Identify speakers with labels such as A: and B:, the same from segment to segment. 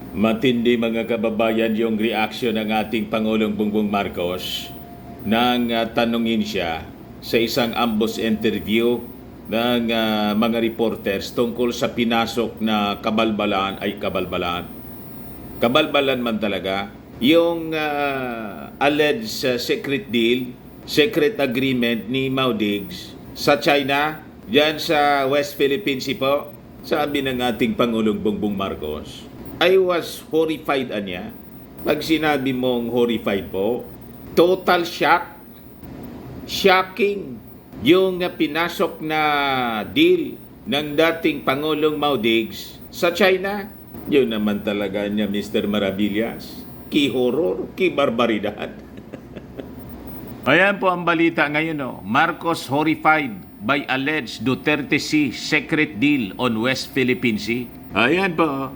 A: Matindi mga kababayan yung reaksyon ng ating Pangulong Bongbong Marcos nang tanungin siya sa isang ambush interview ng mga reporters tungkol sa pinasok na kabalbalan ay kabalbalan. Kabalbalan man talaga yung alleged secret deal, secret agreement ni Maudigs sa China, diyan sa West Philippine Sea po. Sabi ng ating Pangulong Bongbong Marcos, I was horrified anya. Pag sinabi mong horrified po, total shock, shocking yung pinasok na deal ng dating Pangulong Maudigs sa China. Yun naman talaga niya, Mr. Maravillas. Ki horror, ki barbaridad. Ayan po ang balita ngayon. Marcos horrified by alleged Duterte Sea secret deal on West Philippine Sea. Ayan po.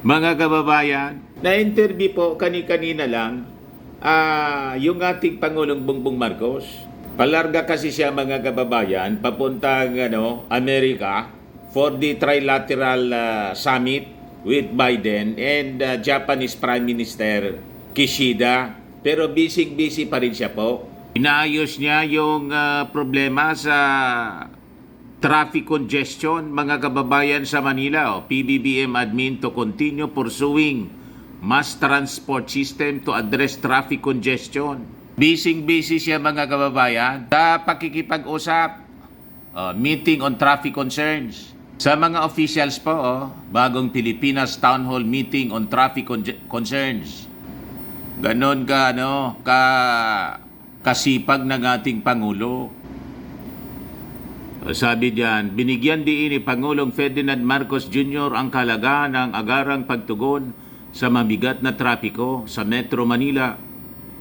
A: Mga kababayan, na-interview po kani-kanina lang yung ating Pangulong Bongbong Marcos. Palarga kasi siya mga kababayan papuntang Amerika for the trilateral summit with Biden and Japanese Prime Minister Kishida. Pero busy pa rin siya po. Inaayos niya yung problema sa traffic congestion, mga kababayan sa Manila. PBBM admin to continue pursuing mass transport system to address traffic congestion. Busy siya mga kababayan sa pakikipag-usap, meeting on traffic concerns. Sa mga officials po, bagong Pilipinas Town Hall meeting on traffic concerns. Ganon kasipag ng ating Pangulo. Sabi diyan, binigyan din ni Pangulong Ferdinand Marcos Jr. ang kahalagaan ng agarang pagtugon sa mabigat na trapiko sa Metro Manila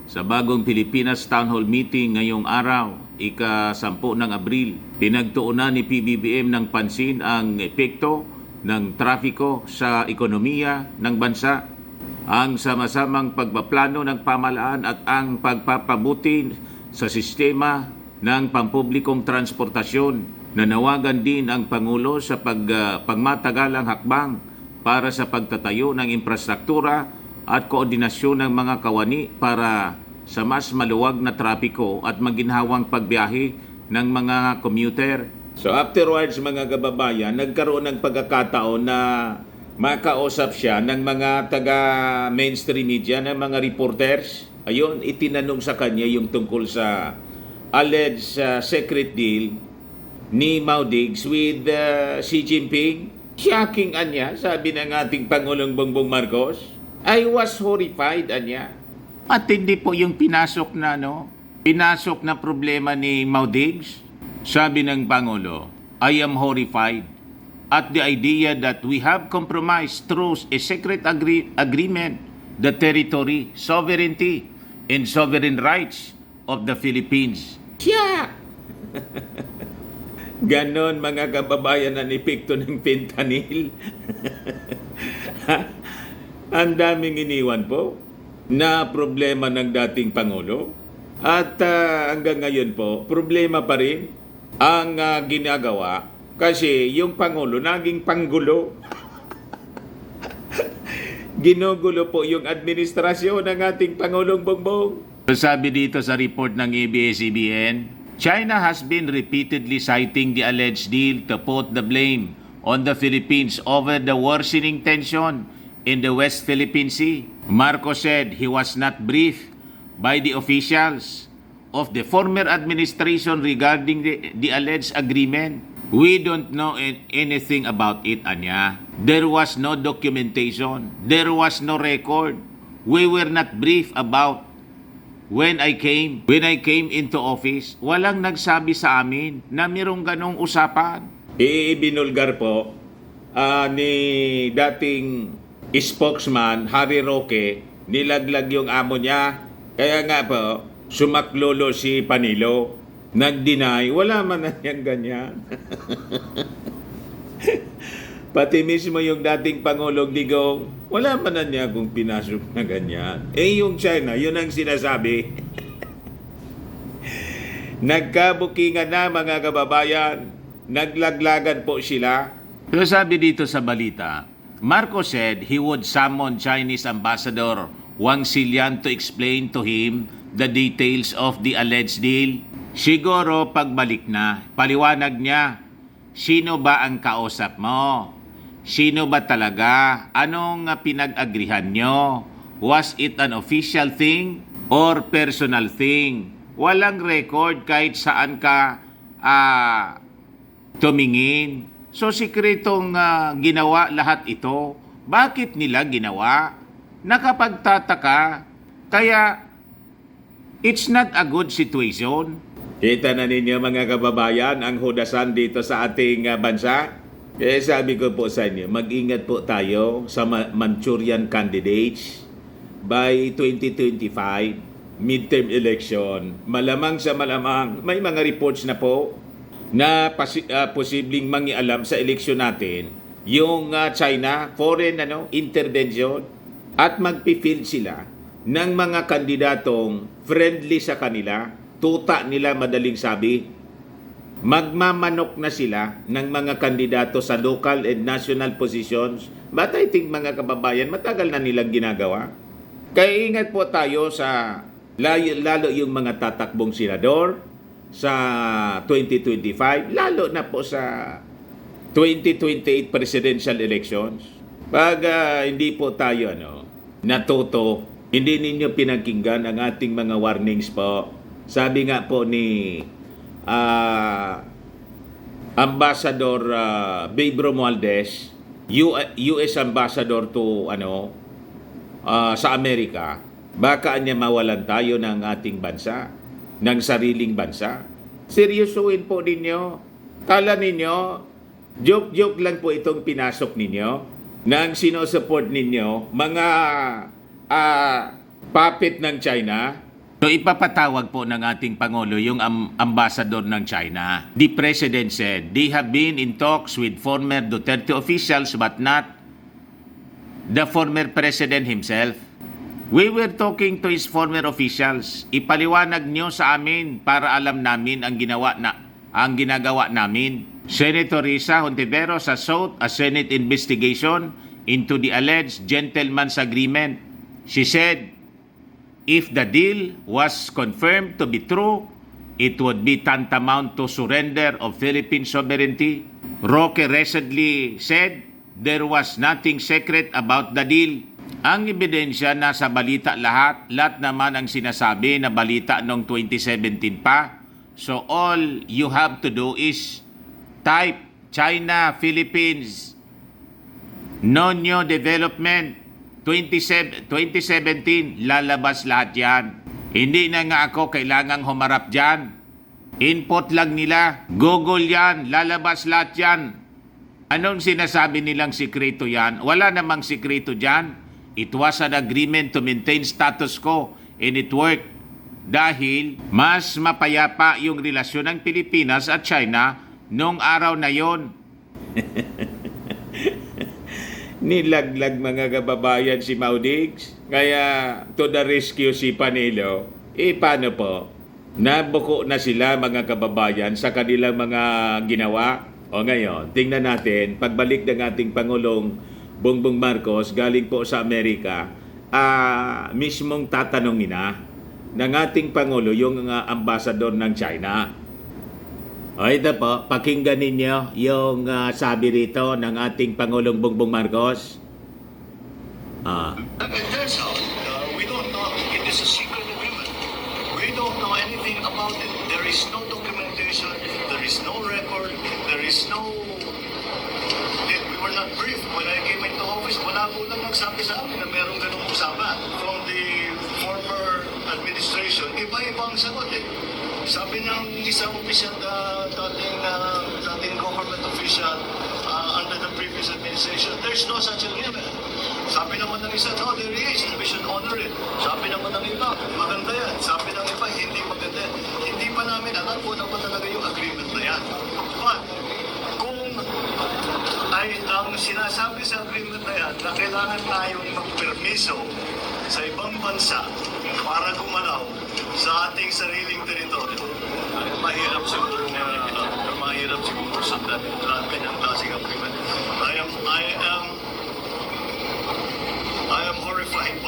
A: sa bagong Pilipinas Town Hall Meeting ngayong araw, ika-10 ng Abril. Pinagtuunan ni PBBM ng pansin ang epekto ng trapiko sa ekonomiya ng bansa, ang sama-samang pagpaplano ng pamahalaan at ang pagpapabuti sa sistema ng pampublikong transportasyon. Nanawagan din ang Pangulo sa pagmatagalang hakbang para sa pagtatayo ng infrastruktura at koordinasyon ng mga kawani para sa mas maluwag na trapiko at maginhawang pagbiyahe ng mga commuter. So afterwards mga kababayan, nagkaroon ng pagkakataon na makausap siya ng mga taga-mainstream media, ng mga reporters. Ayun, itinanong sa kanya yung tungkol sa alleged secret deal ni Maudigs with Xi Jinping. Shocking anya, sabi ng ating Pangulong Bongbong Marcos. I was horrified anya. At hindi po yung pinasok na problema ni Maudigs. Sabi ng Pangulo, I am horrified at the idea that we have compromised through a secret agreement the territory, sovereignty, and sovereign rights of the Philippines. Siya! Ganon mga kababayan ang epekto ng fentanyl. Ang daming iniwan po na problema ng dating Pangulo. At hanggang ngayon po, problema pa rin ang ginagawa kasi yung Pangulo naging panggulo. Ginugulo po yung administrasyon ng ating Pangulong Bongbong. Sabi dito sa report ng ABS-CBN, China has been repeatedly citing the alleged deal to put the blame on the Philippines over the worsening tension in the West Philippine Sea. Marcos said he was not briefed by the officials of the former administration regarding the alleged agreement. We don't know anything about it, anya. There was no documentation. There was no record. We were not briefed about when I came into office. Walang nagsabi sa amin na mayroong ganong usapan. Ibinulgar po ni dating spokesman Harry Roque, nilaglag yung amo niya. Kaya nga po, sumaklolo si Panilo. Nag-deny, wala man na niyang ganyan. Pati mismo yung dating Pangulong Digong, wala man na niya kung pinasok na ganyan. Yung China, yun ang sinasabi. Nagkabukingan na mga kababayan, naglaglagan po sila. Pero sabi dito sa balita, Marcos said he would summon Chinese Ambassador Wang Xilian to explain to him the details of the alleged deal. Siguro pagbalik na, paliwanag niya, sino ba ang kausap mo? Sino ba talaga? Anong pinag-agrihan nyo? Was it an official thing or personal thing? Walang record kahit saan ka tumingin. So, sikretong ginawa lahat ito. Bakit nila ginawa? Nakapagtataka. Kaya, it's not a good situation. Kita na ninyo mga kababayan ang hudasan dito sa ating bansa. Kaya sabi ko po sa inyo, mag-ingat po tayo sa Manchurian candidates by 2025 midterm election. Malamang sa malamang, may mga reports na po na posibleng mangialam sa eleksyon natin yung China foreign intervention at magpi-field sila ng mga kandidatong friendly sa kanila, tuta nila madaling sabi. Magmamanok na sila ng mga kandidato sa local and national positions. But I think mga kababayan, matagal na nilang ginagawa. Kaya ingat po tayo sa lalo yung mga tatakbong senador sa 2025, lalo na po sa 2028 presidential elections. Pag hindi po tayo natuto, hindi ninyo pinakinggan ang ating mga warnings po. Sabi nga po ni Ambassador Babe Romualdez, US Ambassador to sa Amerika, baka niya mawalan tayo ng ating bansa, ng sariling bansa. Seryosuhin po ninyo. Kala ninyo, joke-joke lang po itong pinasok ninyo nang sinusupport ninyo mga puppet ng China. So ipapatawag po ng ating Pangulo yung ambassador ng China. The President said they have been in talks with former Duterte officials but not the former President himself. We were talking to his former officials. Ipaliwanag nyo sa amin para alam namin ang ginagawa namin. Senator Risa Hontiveros has sought a Senate investigation into the alleged gentleman's agreement. She said, if the deal was confirmed to be true, it would be tantamount to surrender of Philippine sovereignty. Roque recently said there was nothing secret about the deal. Ang ebidensya nasa balita lahat naman ang sinasabi na balita noong 2017 pa. So all you have to do is type China, Philippines, no-new development 2017, lalabas lahat yan. Hindi na nga ako kailangang humarap dyan. Input lang nila. Google yan, lalabas lahat yan. Anong sinasabi nilang sikreto yan? Wala namang sikreto dyan. It was an agreement to maintain status quo and it worked. Dahil mas mapayapa yung relasyon ng Pilipinas at China noong araw na yon. Nilaglag mga kababayan si Maudigs. Kaya to the rescue si Panelo. Paano po? Nabuko na sila mga kababayan sa kanilang mga ginawa. O ngayon, tingnan natin, pagbalik ng ating Pangulong Bongbong Marcos galing po sa Amerika, mismong tatanungin na ng ating Pangulo yung ambassador ng China. O ito po, pakinggan ninyo yung sabi rito ng ating Pangulong Bongbong Marcos.
B: There's we don't know. It is a secret agreement. We don't know anything about it. There is no documentation. There is no record. There is no... We were not briefed. When I came into office, wala po lang nagsabi sa amin na merong ganung usapan. From the former administration, iba-ibang sagot eh. Sabi ng isang official, dating government official under the previous administration, there's no such agreement. Sabi naman ng isa, no, there is. We should honor it. Sabi naman ng iba, maganda yan. Sabi ng iba, hindi maganda yan. Hindi pa namin alam kung ano pa talaga yung agreement na yan. But, kung ang sinasabi sa agreement na yan, na kailangan tayong magpermiso sa ibang bansa para gumalaw sa ating sariling teritoryo. Mahirap siguro sundan ang ganyang klaseng agreement.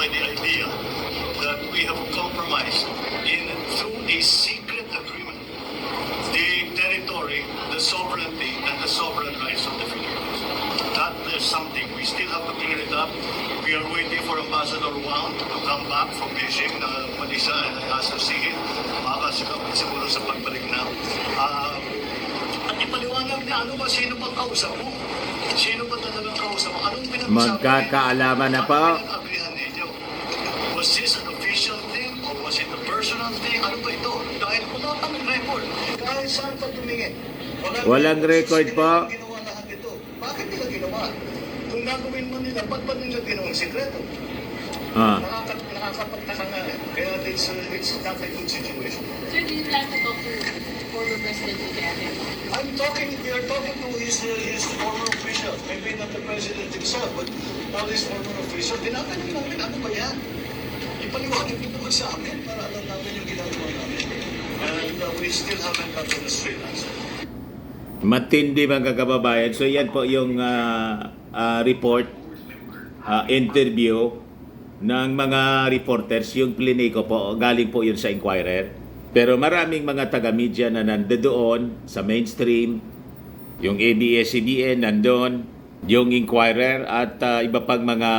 B: by the idea that we have compromised through a secret agreement the territory, the sovereignty, and the sovereign rights of the Philippines. That is something we still have to clear it up. We are waiting for Ambassador Wang to come back from Beijing na Manisa, and I asked to see him. Makakasigapit siguro sa pagbalik na. At ipaliwanag niya, ano ba, sino bang kausap mo? Sino ba talagang kausap mo? Anong pinag-usapan niyo?
A: Magkakaalaman na po.
B: Anong pinag-agrihan ninyo? Was this an official thing or was it a personal thing? Ano ba ito? Dahil wala kaming record. Kahit saan pa tumingin.
A: Walang record po.
B: Ginawa lahat ito. Bakit nila ginawa? Kung gagawin mo nila, ba't ba nila ginawang sikreto? Nakakapagtaka nga eh. Kaya it's not a good situation.
C: Sir, do you plan to talk to former President Duterte?
B: We are talking to his former officials. Maybe not the president himself, but all his former officials. Tinatanong namin, ano ba yan? Ipaliwanag nyo naman sa amin para alam namin yung ginagawa namin. And we still haven't gotten a straight answer.
A: Matindi mga kababayan. So yan po yung report, interview ng mga reporters. Yung plinay ko po, galing po yun sa Inquirer. Pero maraming mga taga-media na nandoon sa mainstream, yung ABS-CBN nandun, yung Inquirer at iba pang mga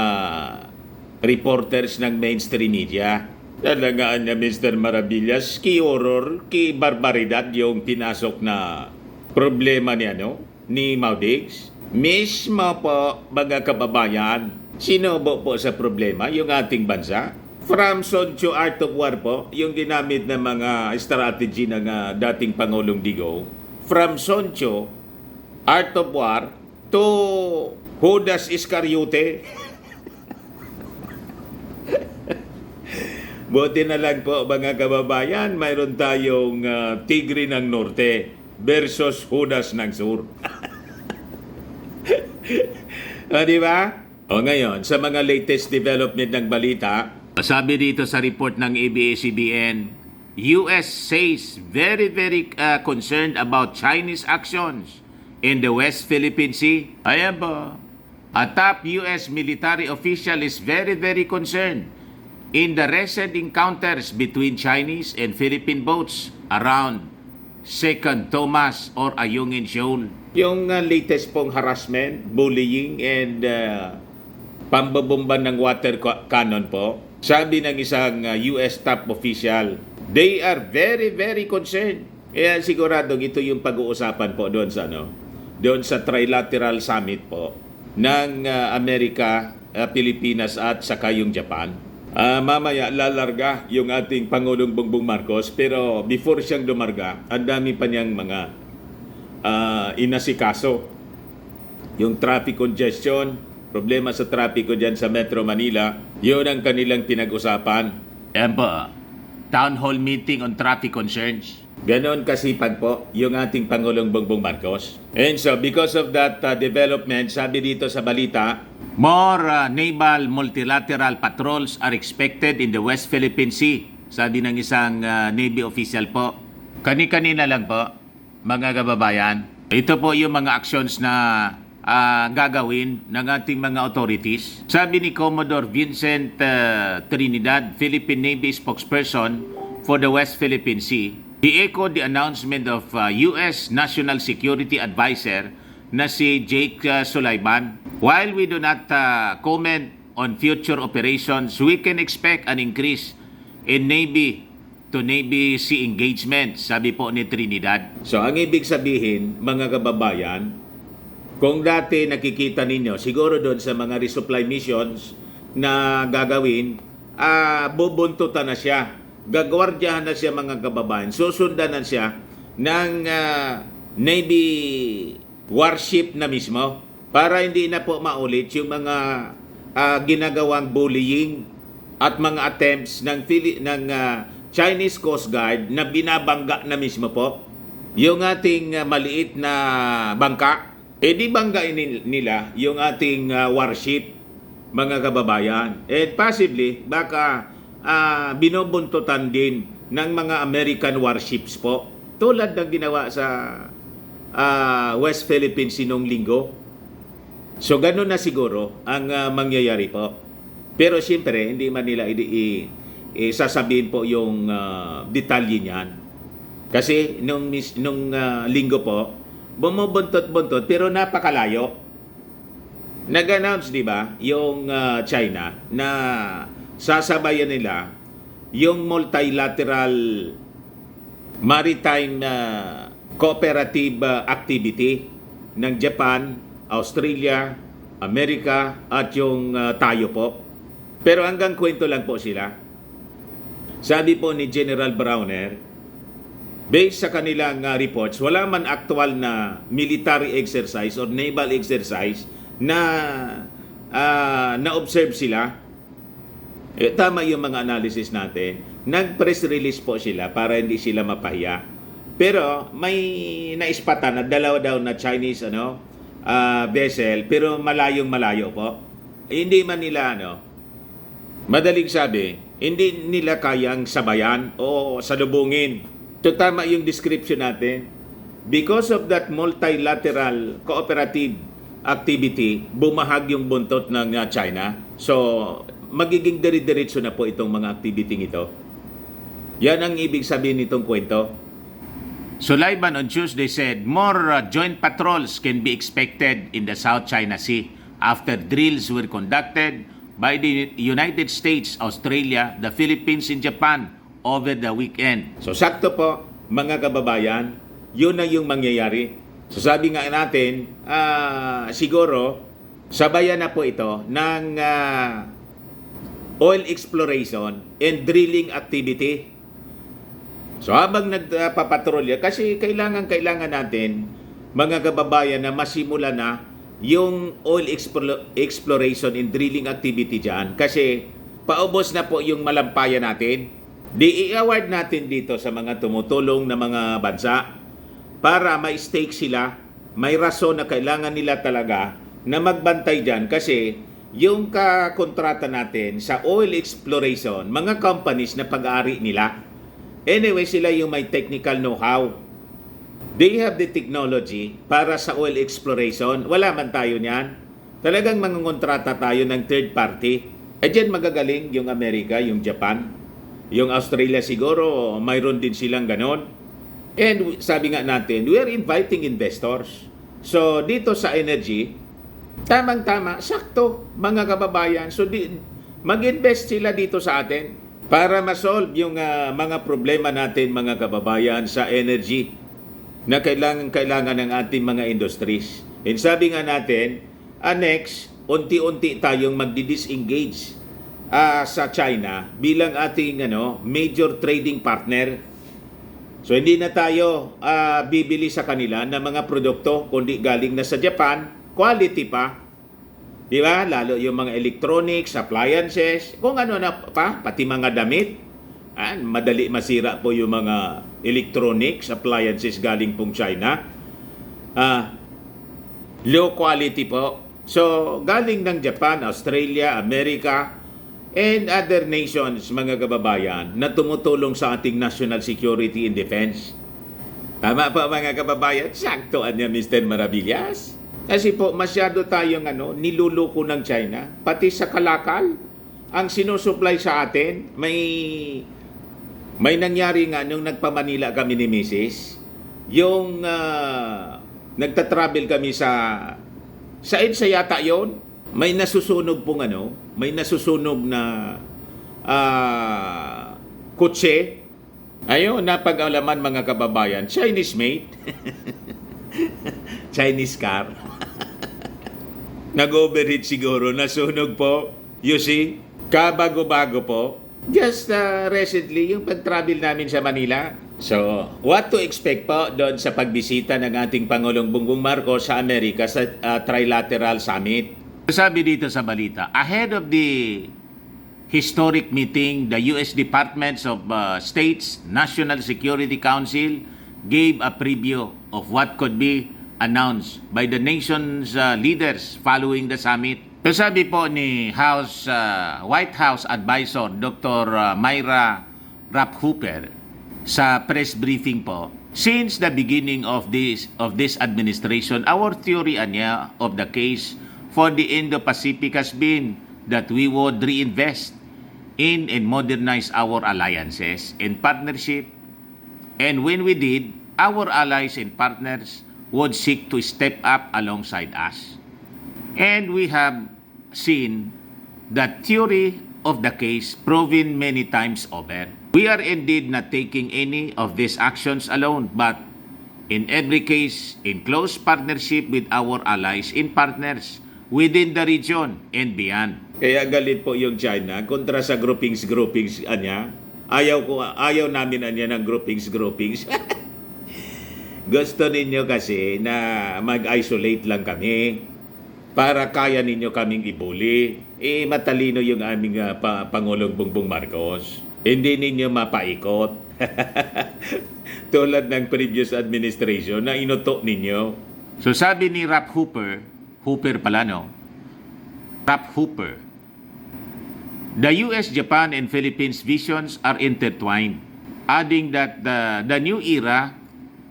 A: reporters ng mainstream media. Talagaan niya Mr. Maravillas, ki horror, ki barbaridad yung pinasok na problema niya, no? Ni Maudigs. Mismo po, mga kababayan, sinubo po sa problema yung ating bansa. From Soncho Art of War po, yung ginamit ng mga strategy ng dating Pangulong Digong. From Soncho Art of War to Judas Iscariote. Buti na lang po mga kababayan, mayroon tayong Tigre ng Norte versus Judas ng Sur. Di ba? O ngayon, sa mga latest development ng balita, sabi dito sa report ng ABS-CBN, US says very concerned about Chinese actions in the West Philippine Sea. Ayan po. A top US military official is very concerned in the recent encounters between Chinese and Philippine boats around Second Thomas or Ayungin Shoal. Yung latest pong harassment, bullying, and pambabomba ng water cannon po, sabi ng isang US top official, they are very concerned. Kaya siguradong ito yung pag-uusapan po doon sa doon sa trilateral summit po ng Amerika, Pilipinas at saka yung Japan. Mamaya lalarga yung ating Pangulong Bongbong Marcos, pero before siyang lumarga, ang dami pa niyang mga inasikaso. Yung traffic congestion, problema sa trapiko dyan sa Metro Manila, yun ang kanilang pinag-usapan. Yan po, town hall meeting on traffic concerns. Ganon kasipag po yung ating Pangulong Bongbong Marcos. And so, because of that development, sabi dito sa balita, more naval multilateral patrols are expected in the West Philippine Sea. Sabi ng isang Navy official po. Kani-kanina lang po, mga kababayan. Ito po yung mga actions na gagawin ng ating mga authorities. Sabi ni Commodore Vincent Trinidad, Philippine Navy spokesperson for the West Philippine Sea, he echoed the announcement of U.S. National Security Advisor na si Jake Sulaiman. While we do not comment on future operations, we can expect an increase in Navy to Navy Sea engagement, sabi po ni Trinidad. So ang ibig sabihin, mga kababayan, kung dati nakikita ninyo, siguro doon sa mga resupply missions na gagawin, bubuntutan na siya. Gagwardyahan na siya mga kababayan. Susundan na siya ng Navy warship na mismo para hindi na po maulit yung mga ginagawang bullying at mga attempts ng Chinese Coast Guard na binabangga na mismo po yung ating maliit na bangka. Di banggain nila yung ating warship, mga kababayan. And possibly, baka binubuntutan din ng mga American warships po. Tulad ng ginawa sa West Philippines sinong linggo. So, ganun na siguro ang mangyayari po. Pero siyempre, hindi man nila sasabihin po yung detalye niyan. Kasi nung linggo po, bumubuntot-buntot pero napakalayo. Nag-announce, di ba, yung China na sasabayan nila yung multilateral maritime cooperative activity ng Japan, Australia, Amerika at yung tayo po. Pero hanggang kwento lang po sila. Sabi po ni General Browner, based sa kanilang reports, wala man actual na military exercise or naval exercise na na-observe sila. Tama yung mga analysis natin. Nag-press release po sila para hindi sila mapahiya. Pero may naispatan na dalawa daw na Chinese vessel, pero malayong-malayo po. Hindi man nila madaling sabi, hindi nila kayang sabayan o salubungin. Ito tama yung description natin. Because of that multilateral cooperative activity, bumahag yung buntot ng China. So, magiging dire-diretso na po itong mga activity ito. Yan ang ibig sabihin nitong kwento. Sulaiman on Tuesday said more joint patrols can be expected in the South China Sea after drills were conducted by the United States, Australia, the Philippines, and Japan over the weekend. So sakto po, mga kababayan, yun na yung mangyayari. So sabi nga natin, siguro, sabayan na po ito ng oil exploration and drilling activity. So habang nagpapatrolya, kasi kailangan natin, mga kababayan, na masimula na yung oil exploration and drilling activity dyan. Kasi paubos na po yung malampayan natin. I-award natin dito sa mga tumutulong na mga bansa para may stake sila, may rason na kailangan nila talaga na magbantay dyan. Kasi yung kakontrata natin sa oil exploration, mga companies na pag-aari nila, anyway, sila yung may technical know-how. They have the technology para sa oil exploration. Wala man tayo niyan. Talagang mangungontrata tayo ng third party. Diyan magagaling yung Amerika, yung Japan, yung Australia siguro, mayroon din silang ganon. And sabi nga natin, we are inviting investors. So dito sa energy, tamang-tama, sakto mga kababayan. So mag-invest sila dito sa atin para ma-solve yung mga problema natin, mga kababayan, sa energy na kailangan ng ating mga industries. And sabi nga natin, next, unti-unti tayong magdi-disengage sa China bilang ating major trading partner. So hindi na tayo bibili sa kanila ng mga produkto kundi galing na sa Japan, quality pa. Di ba? Lalo yung mga electronics, appliances, kung ano na pa, pati mga damit. Madali masira po yung mga electronics, appliances galing pong China. Low quality po. So, galing ng Japan, Australia, America, and other nations, mga kababayan, na tumutulong sa ating national security and defense. Tama po mga kababayan? Saktoan niya, Mr. Maravillas. Kasi po, masyado tayong niluluko ng China. Pati sa kalakal, ang sinusupply sa atin, may nangyari nga nung nagpa-Manila kami ni Mrs. Yung nagta-travel kami sa EDSA yata yun. May nasusunog pong may nasusunog na kotse. Ayun, napag-alaman mga kababayan, Chinese made. Chinese car. Nag-overheat siguro, nasunog po. You see, kabago-bago po. Just recently, yung pag-travel namin sa Manila. So, what to expect po doon sa pagbisita ng ating Pangulong Bongbong Marcos sa Amerika sa Trilateral Summit? Sabi dito sa balita, ahead of the historic meeting, the U.S. Departments of State's National Security Council gave a preview of what could be announced by the nation's leaders following the summit. So sabi po ni White House Advisor Dr. Myra Rapphooper sa press briefing po, since the beginning of this administration, our theory of the case for the Indo-Pacific has been that we would reinvest in and modernize our alliances and partnership. And when we did, our allies and partners would seek to step up alongside us. And we have seen that theory of the case proven many times over. We are indeed not taking any of these actions alone, but in every case, in close partnership with our allies and partners within the region and beyond. Kaya galit po yung China kontra sa groupings anya. Ayaw namin anya ng groupings. Gusto ninyo kasi na mag-isolate lang kami para kaya ninyo kaming ibuli. Matalino yung aming Pangulong Bongbong Marcos. Hindi ninyo mapaikot. Tulad ng previous administration na inuto ninyo. So sabi ni Rap Hooper pala no? Rap Hooper, the US, Japan, and Philippines visions are intertwined, adding that the new era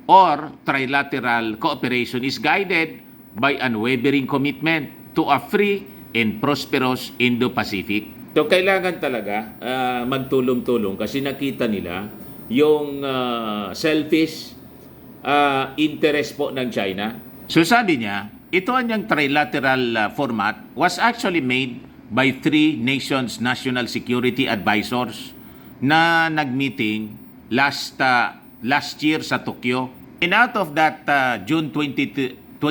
A: or trilateral cooperation is guided by unwavering commitment to a free and prosperous Indo-Pacific. So kailangan talaga magtulong-tulong kasi nakita nila yung selfish interest po ng China. So sabi niya, ito anyang trilateral format was actually made by 3 nations' national security advisors na nagmeeting last year sa Tokyo. And out of that June 2023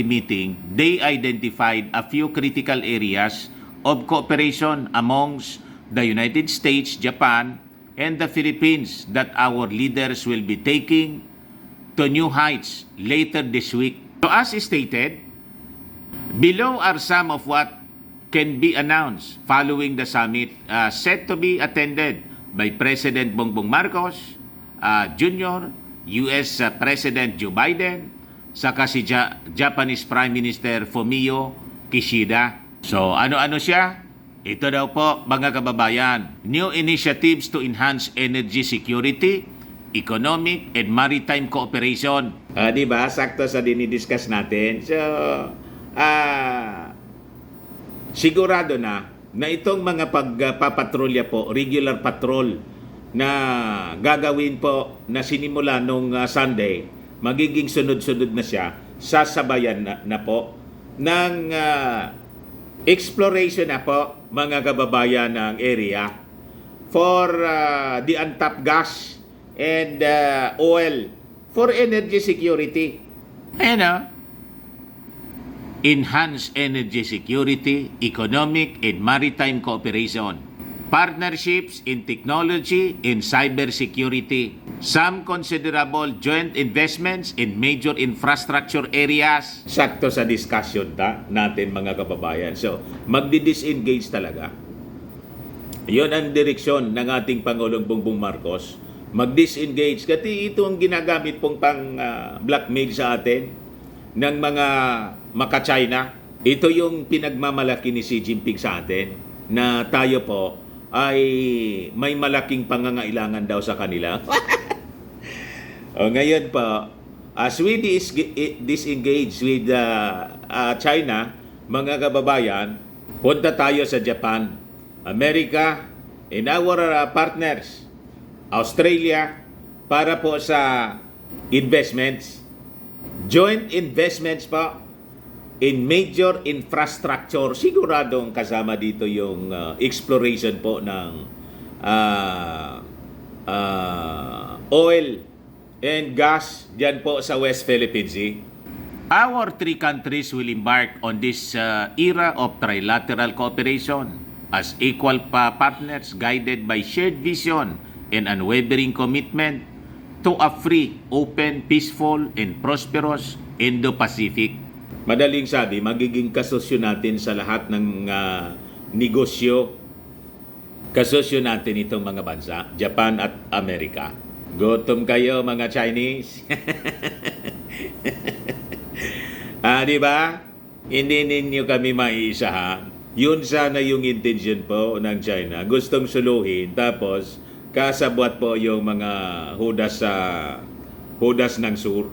A: meeting, they identified a few critical areas of cooperation amongst the United States, Japan, and the Philippines that our leaders will be taking to new heights later this week. So as stated, below are some of what can be announced following the summit set to be attended by President Bongbong Marcos Jr., US President Joe Biden, saka si Japanese Prime Minister Fumio Kishida. So ano-ano siya? Ito daw po mga kababayan, new initiatives to enhance energy security, economic and maritime cooperation. Di ba? Sakto sa dinidiscuss natin. So, sigurado na itong mga pagpapatrolya po, regular patrol na gagawin po na sinimula nung Sunday, magiging sunod-sunod na siya, sasabayan na po ng exploration na po mga kababayan ng area for the untapped gas and oil for energy security. Enhance energy security, economic and maritime cooperation, partnerships in technology and cybersecurity, some considerable joint investments in major infrastructure areas. Sakto sa discussion natin mga kababayan. So, magdi-disengage talaga. Yon ang direksyon ng ating Pangulong Bongbong Marcos. Mag-disengage. Kasi ito ang ginagamit pong blackmail sa atin ng mga maka-China. Ito yung pinagmamalaki ni Xi Jinping sa atin na tayo po ay may malaking pangangailangan daw sa kanila. Ngayon po, as we disengage with China, mga kababayan, punta tayo sa Japan, America, and our partners, Australia, para po sa investments, joint investments po in major infrastructure. Siguradong kasama dito yung exploration po ng oil and gas dyan po sa West Philippine Sea. Our 3 countries will embark on this era of trilateral cooperation as equal partners guided by shared vision and unwavering commitment to a free, open, peaceful, and prosperous Indo-Pacific. Madaling sabi, magiging kasosyo natin sa lahat ng negosyo. Kasosyo natin itong mga bansa, Japan at Amerika. Gutom kayo mga Chinese. Di ba? Hindi ninyo kami maiisahan. Yun sana yung intention po ng China. Gustong suluhin, tapos kasabwat po yung mga hudas ng sur.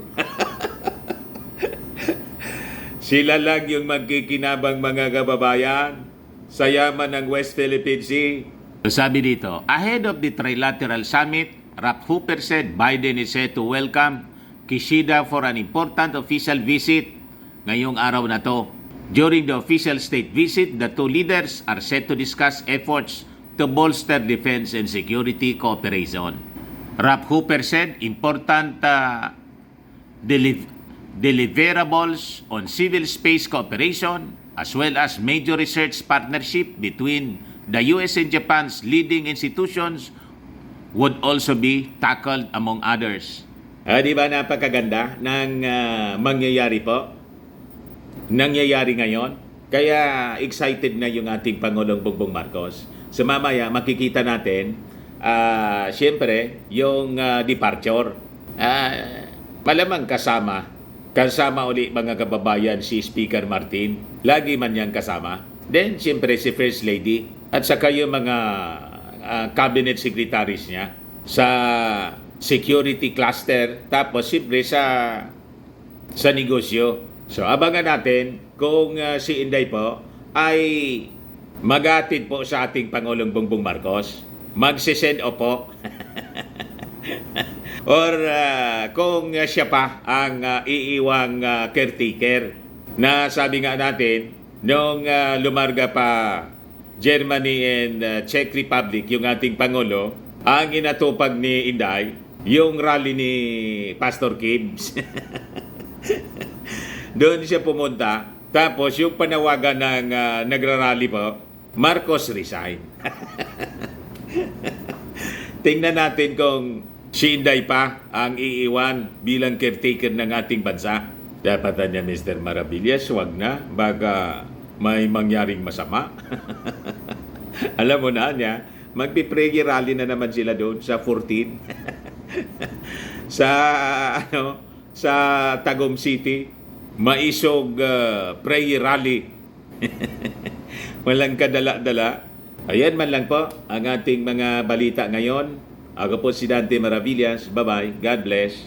A: Sila lang yung magkikinabang mga kababayan sa yaman ng West Philippine Sea. Sabi dito, ahead of the trilateral summit, Rap Hooper said Biden is set to welcome Kishida for an important official visit ngayong araw na to. During the official state visit, the two leaders are set to discuss efforts to bolster defense and security cooperation. Rap Hooper said important deliverables on civil space cooperation as well as major research partnership between the US and Japan's leading institutions would also be tackled among others. Di ba napakaganda ng mangyayari po? Nangyayari ngayon? Kaya excited na yung ating Pangulong Bongbong Marcos. So mamaya makikita natin, siyempre, yung departure. Malamang kasama uli mga kababayan si Speaker Martin. Lagi man niyang kasama. Then, siyempre si First Lady at saka yung mga cabinet secretaries niya sa security cluster, tapos siyempre sa negosyo. So, abangan natin kung si Inday po ay magatid po sa ating Pangulong Bongbong Marcos. Magsisend opo. Or kung siya pa ang iiwang caretaker na sabi nga natin nung lumarga pa Germany and Czech Republic yung ating Pangulo, ang inatupag ni Inday yung rally ni Pastor Kibbs. Doon siya pumunta, tapos yung panawagan ng nagrarally po, Marcos resign. Tingnan natin kung si Inday pa ang iiwan bilang caretaker ng ating bansa. Dapat niya, Mr. Maravillas, wag na. Baka may mangyaring masama. Alam mo na niya, magpipregi rally na naman sila doon sa 14. sa Tagum City, maisog prayer rally. Walang kadala-dala. Ayan man lang po ang ating mga balita ngayon. Ako po si Dante Maravillas. Bye-bye. God bless.